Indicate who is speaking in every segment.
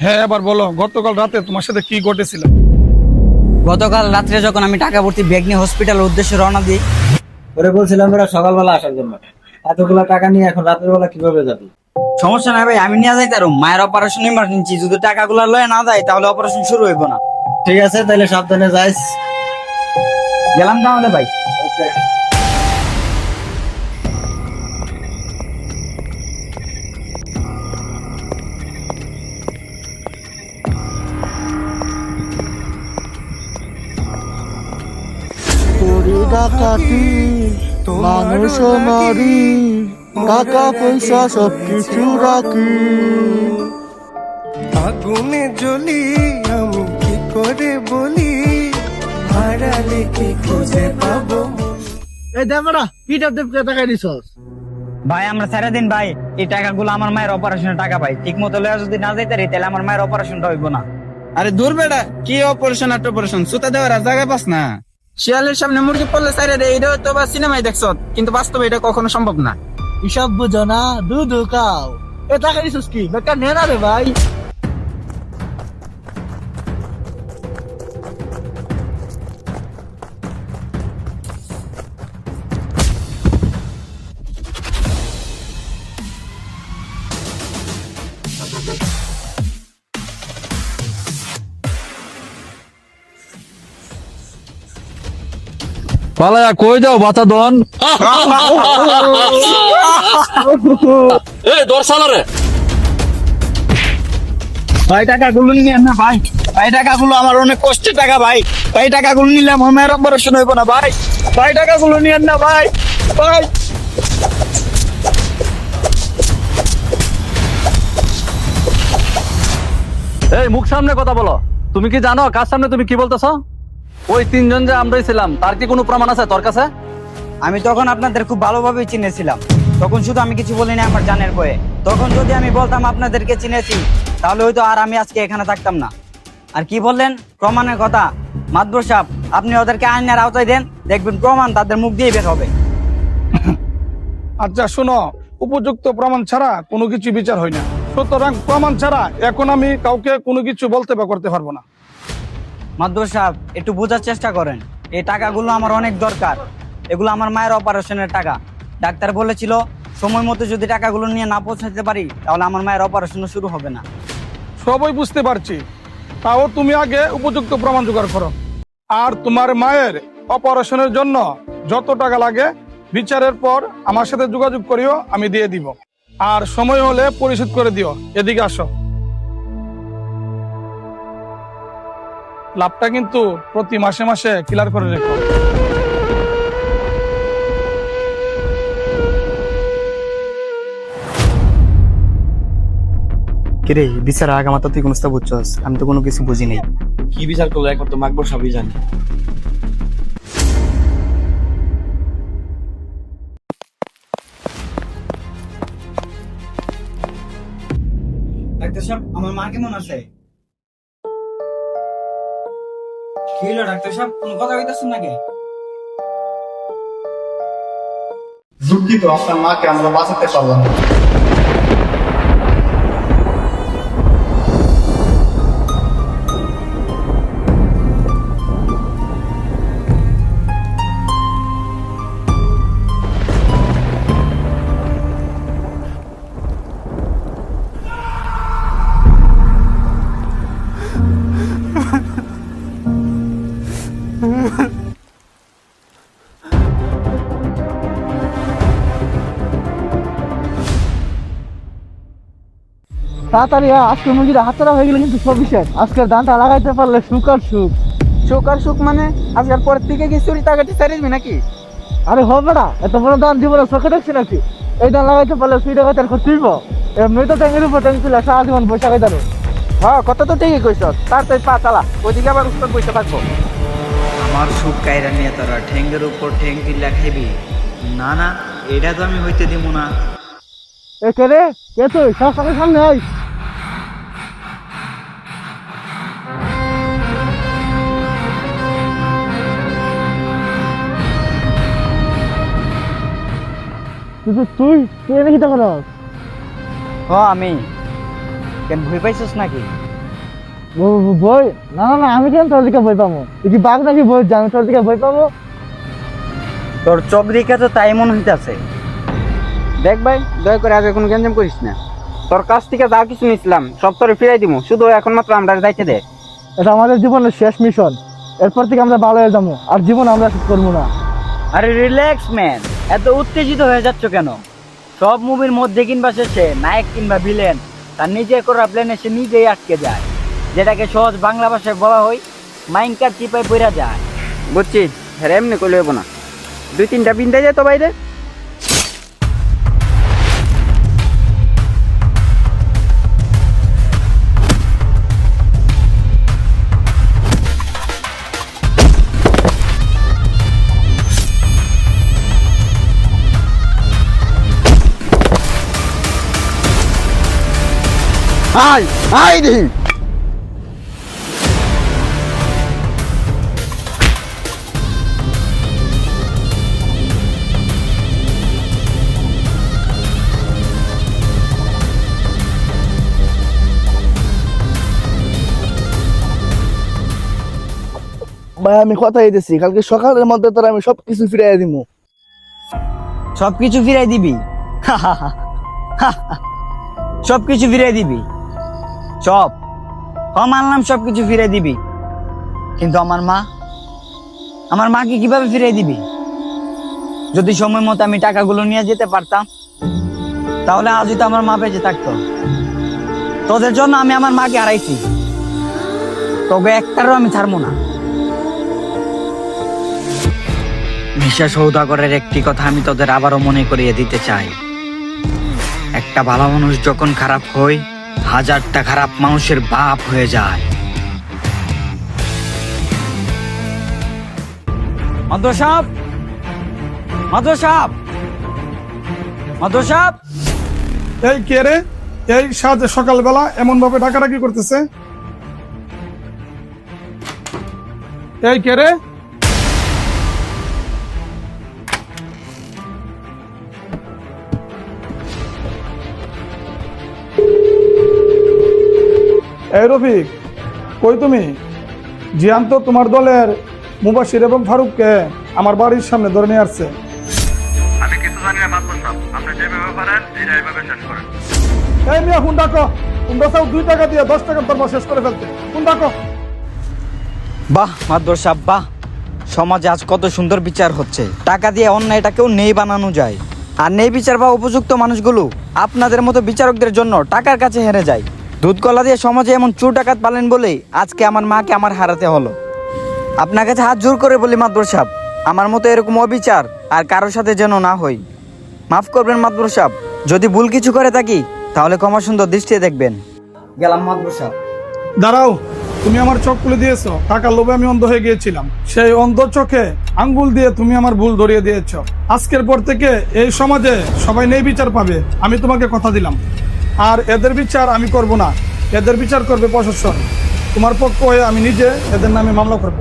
Speaker 1: হ্যাঁ, এবার বলো গতকাল রাতে তোমার সাথে কি ঘটেছিল?
Speaker 2: গতকাল রাত্রে যখন আমি টাকা ভর্তি ব্যাগ নিয়ে হসপিটালের উদ্দেশ্যে রওনা দিই,
Speaker 3: ওরে বলছিলাম এরা সকালবেলা আসার জন্য, এতগুলা টাকা নিয়ে এখন রাতের বেলা কিভাবে যাবি?
Speaker 2: সমস্যা নাই ভাই, আমি নিয়ে যাই তার মায়ের অপারেশন ইমার্জেন্সি, যদি টাকাগুলো লয়ে না যায় তাহলে অপারেশন শুরু হইব না।
Speaker 3: ঠিক আছে, তাহলে সাবধানে যাইস।
Speaker 2: গেলাম তাহলে ভাই।
Speaker 4: চুরি ডাকাতি মানুষ মারি টাকা পয়সা সবকিছু রাখি।
Speaker 5: আগুনে জ্বলি আমি কি করে বলি, হারালে কি খুঁজে পাবো?
Speaker 4: এই দেখোরা পিটার দেবকে টাকা দিছস।
Speaker 2: ভাই আমরা ছেড়ে দিন ভাই, এই টাকাগুলো আমার মায়ের অপারেশনের টাকা ভাই, ঠিক মতো লয়ে যদি না যাইতে পারি তাহলে আমার মায়ের অপারেশনটা হইব না।
Speaker 6: আরে দূর বেটা, কি অপারেশন আর অপারেশন, সুতা দেওয়ার আর জায়গা পাস না। শিয়ালের সামনে মুরগি পড়লে সাইরে দে, এটা তো বা সিনেমায় দেখছ, কিন্তু বাস্তবে এটা কখনো সম্ভব না।
Speaker 4: হিসাব বুঝো না, দুধু খাও। এ টাকা দিছস কি বেকার নে না রে ভাই।
Speaker 1: পালায়া কই যাও বাতা দন? এই দর্শন রে
Speaker 6: ভাই টাকাগুলো নিয়ে না ভাই, ভাই টাকাগুলো আমার অনেক কষ্টের টাকা ভাই, ভাই টাকাগুলো নিলে আমার মায়ের অপারেশন হইব না ভাই, ভাই টাকাগুলো নিয়ে না ভাই, ভাই।
Speaker 7: এই মুখ সামনে কথা বলো। তুমি কি জানো কার সামনে তুমি কি বলতেছো? ওই তিনজন যে আমরাই ছিলাম, তার কি কোনো প্রমাণ আছে তোর কাছে?
Speaker 2: আমি তখন আপনাদের খুব ভালোভাবেই চিনেছিলাম, তখন শুধু আমি কিছু বলিনি আমার জানের বয়ে। তখন যদি আমি বলতাম আপনাদেরকে চিনেছি তাহলে হয়তো আর আমি আজকে এখানে থাকতাম না। আর কি বললেন প্রমাণের কথা? মাদবর সাহেব, আপনি ওদেরকে আইনের আওতায় দেন, দেখবেন প্রমাণ তাদের মুখ দিয়ে বের হবে।
Speaker 1: আচ্ছা শোনো, উপযুক্ত প্রমাণ ছাড়া কোনো কিছু বিচার হয় না, সুতরাং প্রমাণ ছাড়া এখন আমি কাউকে কোনো কিছু বলতে বা করতে পারবো না।
Speaker 2: মাদবর সাহেব একটু বোঝার চেষ্টা করেন, এই টাকাগুলো আমার অনেক দরকার, এগুলো আমার মায়ের অপারেশনের টাকা। ডাক্তার বলেছিল সময় মতো যদি টাকাগুলো নিয়ে না পৌঁছাতে পারি তাহলে আমার মায়ের অপারেশন শুরু হবে না।
Speaker 1: সবই বুঝতে পারছি, তাও তুমি আগে উপযুক্ত প্রমাণ জোগাড় করো। আর তোমার মায়ের অপারেশনের জন্য যত টাকা লাগে বিচারের পর আমার সাথে যোগাযোগ করিও, আমি দিয়ে দিব। আর সময় হলে পরিশোধ করে দিও। এদিকে আসো, লাভটা কিন্তু প্রতি মাসে মাসে ক্লিয়ার করে রেখো।
Speaker 8: কিরে বিচার আগে আমার তো তুই কোনো বুঝছস, আমি তো কোনো কিছু বুঝি নাই।
Speaker 3: কি বিচার করলো একবার তো মাকবর সবই জানি।
Speaker 2: ডাক্তার সাহেব আমার মা কেমন আছে? কি হলো ডাক্তার সাহেব, কোনো কথা কইতাছেন নাকি?
Speaker 4: দুঃখিত, আপনার মাকে আমরা বাঁচাতে পারলাম না। তাড়াতাড়ি আজকের মুরগিটা হাতছাড়া হয়ে গেলে কিন্তু সবই শেষ। আজকের ধানটা লাগাইতে পারলে সুখ আর সুখ।
Speaker 6: সুখ আর সুখ মানে আজকের পরের থেকে কি চুরি টাকাটি ছাড়িবি নাকি?
Speaker 4: আরে হবে না, এত বড় ধান জীবনে চোখে দেখছি নাকি? এই ধান লাগাইতে পারলে সুই টাকা করতেইব। এমনি তো ট্যাঙ্গের উপর ট্যাঙ্ক ছিল, সারা জীবন বৈশাখ দাঁড়ো।
Speaker 6: হ্যাঁ কথা তো ঠিকই কইছ, তার তাই পা চালা, ওইদিকে আবার উস্তাদ বসে থাকবো।
Speaker 2: আমার সুখ কাইরা নিয়ে তোরা ঠেঙ্গের উপর ঠেং দিল্লা খাইবি? না না, এটা তো আমি হইতে দিব না।
Speaker 4: এ কে রে, কে তুই? সব সঙ্গে সামনে আই। তুই তুই নাকি তখন?
Speaker 2: হ আমি। কেন ভয় পাইছিস নাকি?
Speaker 4: বই? না না না, আমি কেন তোর দিকে বই পাবো? তুই কি বাঘ নাকি বই? আমি তোর দিকে বই পাবো?
Speaker 2: তোর চোখ দিকে তো তাই মনে হইতাছে। দেখ ভাই, দয়া করে আগে কোনো গ্যাঞ্জাম করিস না। তোর কাছ থেকে যা কিছু নিছিলাম সব তোরে ফিরাই দিমু, শুধু এখন মাত্র আমরা যাইতে দে।
Speaker 4: এটা আমাদের জীবনের শেষ মিশন। এরপর থেকে আমরা ভালো হয়ে যাবো, আর জীবন আমরা শেষ করবো না।
Speaker 2: আরে রিল্যাক্স ম্যান, এত উত্তেজিত হয়ে যাচ্ছ কেন? সব মুভির মধ্যে কিংবা শেষে নায়ক কিংবা ভিলেন তার নিজে করা প্ল্যানে সে নিজেই আটকে যায়, যেটাকে সহজ বাংলা ভাষায় বলা হয় মাইনকার চিপায় পড়া যায়। বুঝছিস? হ্যাঁ, এমনি কইলে হইব না, 2-3টা বিন্দা যায় তো বাইরে।
Speaker 6: আয় আয় দেখি
Speaker 4: ভাই আমি কথা দিতেছি, কালকে সকালের মধ্যে তোর আমি সবকিছু ফিরাই দিব।
Speaker 2: সবকিছু ফিরাই দিবি? সবকিছু ফিরাই দিবি? সব মানলাম, সবকিছু ফিরাই দিবি, কিন্তু আমার মাকে কিভাবে ফিরাই দিবি? যদি সময় মতো আমি টাকাগুলো নিয়ে যেতে পারতাম, তাহলে আজই তো আমার মা বেঁচে থাকতো। তোদের জন্য আমি আমার মাকে হারাইছি, তবে একটারও আমি ছাড়বো না। মিশা সৌদাগরের একটি কথা আমি তোদের আবারও মনে করিয়ে দিতে চাই, একটা ভালো মানুষ যখন খারাপ হয়, 1000টা খারাপ মানুষের বাপ হয়ে যায়। মাদ্রাসাব, মাদ্রাসাব, মাদ্রাসাব।
Speaker 1: এই কে রে? এই সাজ সকালবেলা এমন ভাবে ডাকাডাকি করতেছে? এই কে রে? এই রফিক, কই তুমি? জিয়ান তো তোমার দলের মুবাশির এবং ফারুককে আমার বাড়ির সামনে ধরে নিয়ে আসছে।
Speaker 7: আমি কিছু জানি না মাত্র সব, আপনি যেভাবে পারেন এইভাবে শেষ করেন।
Speaker 1: এই মিয়া ফোন ডাকো, তোমরা সব 2 টাকা দিয়ে 10 টাকার দরমা শেষ করে ফেলতে। ফোন ডাকো।
Speaker 2: বাহ মাদ্রাসাব বাহ, সমাজে আজ কত সুন্দর বিচার হচ্ছে। টাকা দিয়ে অন্যায়টাকেও নেই বানানো যায়, আর নেই বিচার বা উপযুক্ত মানুষগুলো আপনাদের মতো বিচারকদের জন্য টাকার কাছে হেরে যায়। দুধ কলা দিয়ে সমাজে এমন চোর ডাকাত পালেন বলেই আজকে আমার মাকে আমার হারাতে হলো। আপনার কাছে হাত জোর করে বলি মাদবর সাহেব, আমার মতো এরকম অবিচার আর কারোর সাথে যেন না হই। মাফ করবেন মাদবর সাহেব, যদি ভুল কিছু করে থাকি তাহলে ক্ষমা সুন্দর দৃষ্টিতে দেখবেন। গেলাম মাদবর সাহেব।
Speaker 1: দাঁড়াও, তুমি আমার চোখ খুলে দিয়েছো। টাকার লোভে আমি অন্ধ হয়ে গিয়েছিলাম, সেই অন্ধ চোখে আঙ্গুল দিয়ে তুমি আমার ভুল ধরিয়ে দিয়েছো। আজকের পর থেকে এই সমাজে সবাই নেই বিচার পাবে, আমি তোমাকে কথা দিলাম। আর এদের বিচার আমি করব না, এদের বিচার করবে প্রশাসন। তোমার পক্ষ হয়ে আমি নিজে এদের নামে মামলা করব।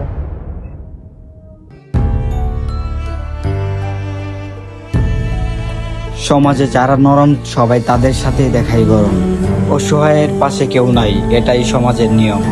Speaker 2: সমাজে যারা নরম সবাই তাদের সাথেই দেখাই গরম, অসহায়ের পাশে কেউ নাই, এটাই সমাজের নিয়ম।